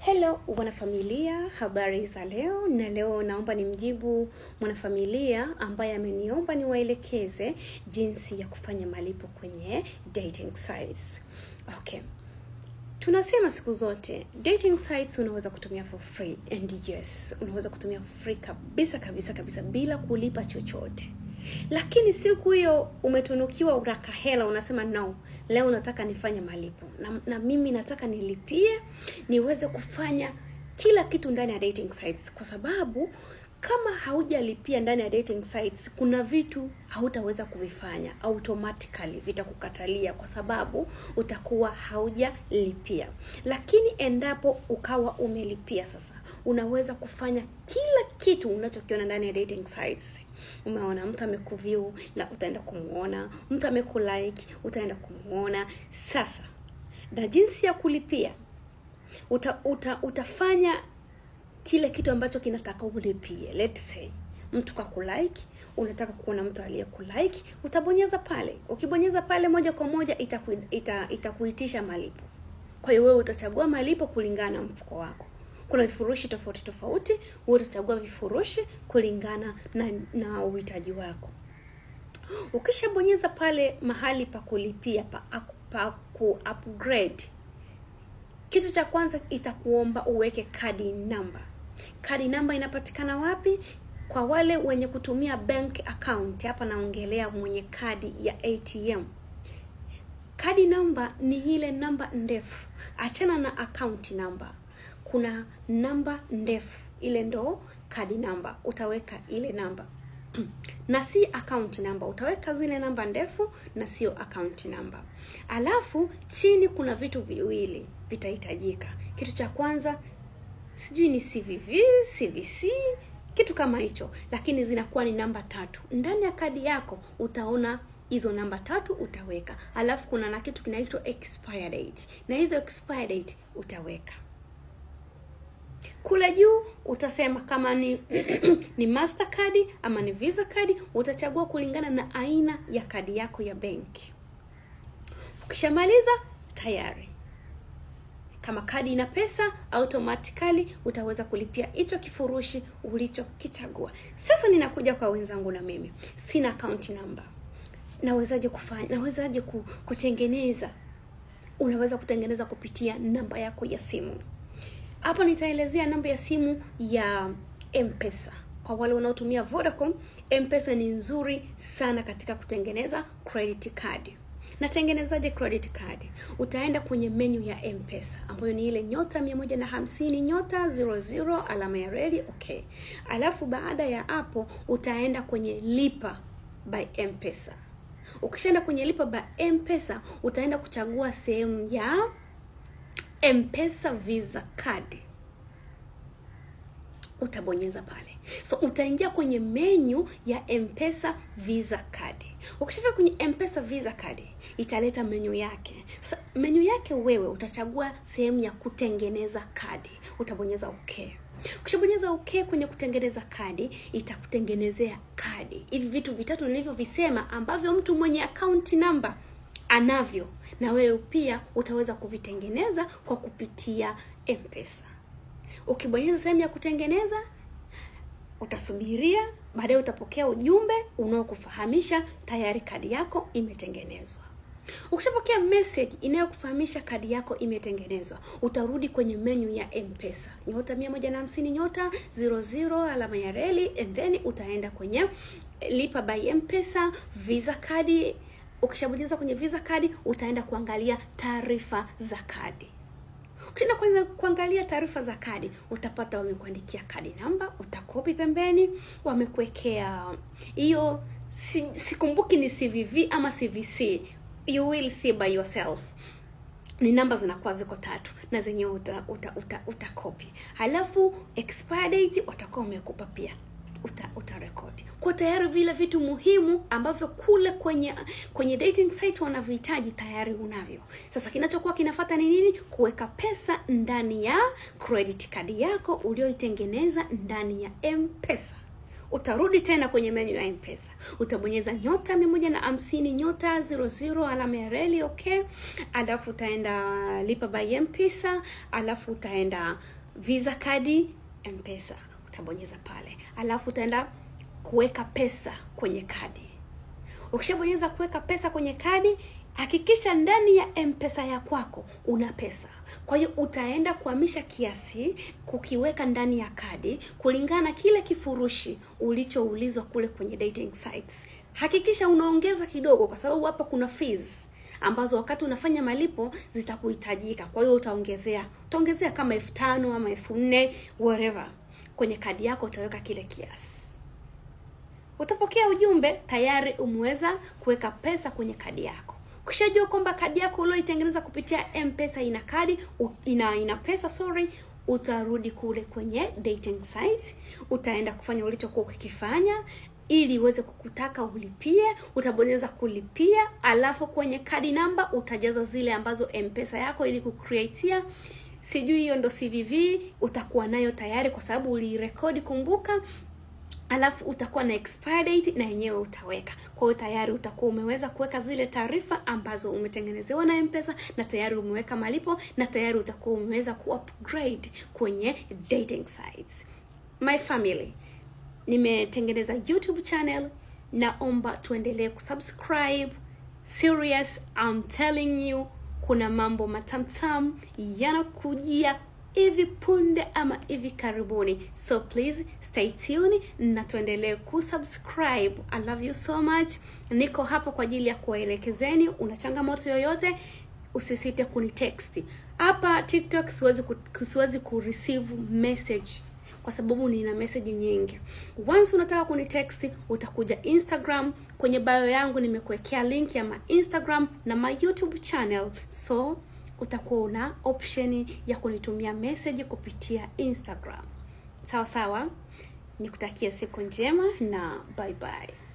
Hello wanafamilia, habari za leo. Na leo naomba nimjibu mwanafamilia ambaye ameniomba niwaelekeze jinsi ya kufanya malipo kwenye dating sites. Okay. Tunasema siku zote dating sites unaweza kutumia for free, and yes, unaweza kutumia free kabisa bila kulipa chochote. Lakini siku hiyo umetunukiwa uraka hela, unasema no, leo nataka nifanye malipo na mimi nataka nilipie niweze kufanya kila kitu ndani ya dating sites, kwa sababu kama haujalipia ndani ya dating sites kuna vitu hautaweza kuvifanya, automatically vitakukatalia kwa sababu utakuwa haujalipia. Lakini endapo ukawa umelipia, sasa unaweza kufanya kila kitu unachokiona ndani ya dating sites. Umeona mtu amekuview na utaenda kumuona, mtu amekulike utaenda kumuona. Sasa na jinsi ya kulipia, utafanya kile kitu ambacho kinataka ulipie. Let's say mtu kakulike, unataka kuona mtu aliyekulike, utabonyeza pale. Ukibonyeza pale moja kwa moja itakuitisha malipo. Kwa hiyo wewe utachagua malipo kulingana na mfuko wako. Kuna vifurushi tofauti, wewe utachagua vifurushi kulingana na uhitaji wako. Ukishabonyeza pale mahali pa kulipia pa ku-upgrade, kitu cha kwanza itakuomba uweke kadi number. Kadi number inapatikana wapi? Kwa wale wenye kutumia bank account, hapa naongelea mwenye kadi ya ATM. Kadi number ni ile namba ndefu. Achana na account number. Kuna namba ndefu, ile ndo kadi number. Utaweka ile namba na si account number. Utaweka zile namba ndefu na sio account number. Alafu chini kuna vitu viwili vitahitajika. Kitu cha kwanza sijui ni CVV, CVC, kitu kama hicho, lakini zinakuwa ni namba 3. Ndani ya kadi yako utaona hizo namba 3 utaweka. Alafu kuna na kitu kinaitwa expire date, na hizo expire date utaweka. Kule juu utasema kama ni Mastercard ama ni Visa card, utachagua kulingana na aina ya kadi yako ya benki. Ukishamaliza tayari. Kama kadi ina pesa, automatically utaweza kulipia hicho kifurushi ulichokichagua. Sasa ninakuja kwa wenzangu, na mimi sina account number. Nawezaje kufanya? Nawezaje kutengeneza? Unaweza kutengeneza kupitia namba yako ya simu. Hapa nitaelezea namba ya simu ya M-Pesa. Kwa wale wanaotumia Vodacom, M-Pesa ni nzuri sana katika kutengeneza credit card. Natengenezaje credit card? Utaenda kwenye menu ya M-Pesa ambayo ni ile *150*00 alama ya reli, okay. Alafu baada ya hapo utaenda kwenye lipa by M-Pesa. Ukishaenda kwenye lipa by M-Pesa utaenda kuchagua sehemu ya M-Pesa Visa card. Utabonyeza pale. So utaingia kwenye menu ya M-Pesa Visa card. Ukishafika kwenye M-Pesa Visa card, italeta menu yake. So, menu yake wewe utachagua sehemu ya kutengeneza kadi. Utabonyeza okay. Ukishabonyeza okay kwenye kutengeneza kadi, itakutengenezea kadi. Hivi vitu vitatu nilivyovisema ambavyo mtu mwenye account number anavyo, na wewe pia utaweza kuvitengeneza kwa kupitia M-Pesa. Ukibonyeza sehemu ya kutengeneza, utasubiria, baadaye utapokea ujumbe unaokufahamisha tayari kadi yako imetengenezwa. Ukishapokea message inayokufahamisha kadi yako imetengenezwa, utarudi kwenye menu ya M-Pesa *150*00 alama ya reli, and then utaenda kwenye lipa by M-Pesa Visa card. Ukishabonyeza kwenye Visa card utaenda kuangalia taarifa za kadi. Ukishaenda kuangalia taarifa za kadi, utapata wamekuandikia kadi namba, utakopi pembeni, wamekuwekea hiyo sikumbuki ni CVV ama CVC. You will see by yourself. Ni namba zinakuwa ziko 3 na zenye utakopi. Halafu expire date watakuwa wamekupa pia. Utarekodi. Kwa tayari vile vitu muhimu ambavyo kule kwenye dating site wanavihitaji tayari unavyo. Sasa kinachokuwa kinafuata ni nini? Kuweka pesa ndani ya credit card yako ulioitengeneza ndani ya M-Pesa. Utarudi tena kwenye menu ya M-Pesa. Utabonyeza *150 *00 alama ya reli, okay? Alafu utaenda lipa by M-Pesa, alafu utaenda Visa kadi M-Pesa. Utabonyeza pale. Alafu utaenda kuweka pesa kwenye kadi. Ukishabonyeza kuweka pesa kwenye kadi, hakikisha ndani ya M-Pesa ya kwako una pesa. Kwa hiyo utaenda kuhamisha kiasi kukiweka ndani ya kadi kulingana na kile kifurushi ulichoulizwa kule kwenye dating sites. Hakikisha unaongeza kidogo kwa sababu hapa kuna fees ambazo wakati unafanya malipo zitakuhitajika. Kwa hiyo utaongezea kama 5,000 ama 4,000 whatever. Kwenye kadi yako utaweka kile kiasi. Utapokea ujumbe tayari umeweza kuweka pesa kwenye kadi yako. Ukishajua kwamba kadi yako ulioitengeneza kupitia M-Pesa ina kadi ina pesa, utarudi kule kwenye dating site, utaenda kufanya ulichokuwa ukikifanya ili uweze kukutaka ulipie. Utabonyeza kulipia, alafu kwenye kadi namba utajaza zile ambazo M-Pesa yako ili kucreatea. Sijui hiyo ndo CVV utakuwa nayo tayari kwa sababu ulirekodi, kumbuka. Alafu utakuwa na expire date na yenyewe utaweka. Kwa hiyo tayari utakuwa umeweza kuweka zile taarifa ambazo umetengenezewa na M-Pesa, na tayari umeweka malipo, na tayari utakuwa umeweza ku-upgrade kwenye dating sites. My family, nimetengeneza YouTube channel, naomba tuendelee kusubscribe. Serious, I'm telling you, kuna mambo matamtam yanakujia hivi punde ama hivi karibuni. So please stay tuned na tuendelee kusubscribe. I love you so much. Niko hapa kwa ajili ya kuwaelekezeni. Una changamoto yoyote, usisite kunitext. Hapa TikTok siwezi kureceive message kwa sababu nina message nyingi. Once unataka kunitext, utakuja Instagram. Kwenye bio yangu nimekuwekea link ya my Instagram na my YouTube channel. So utakuwa una option ya kunitumia message kupitia Instagram. Sawa sawa? Nikutakia siku njema na bye bye.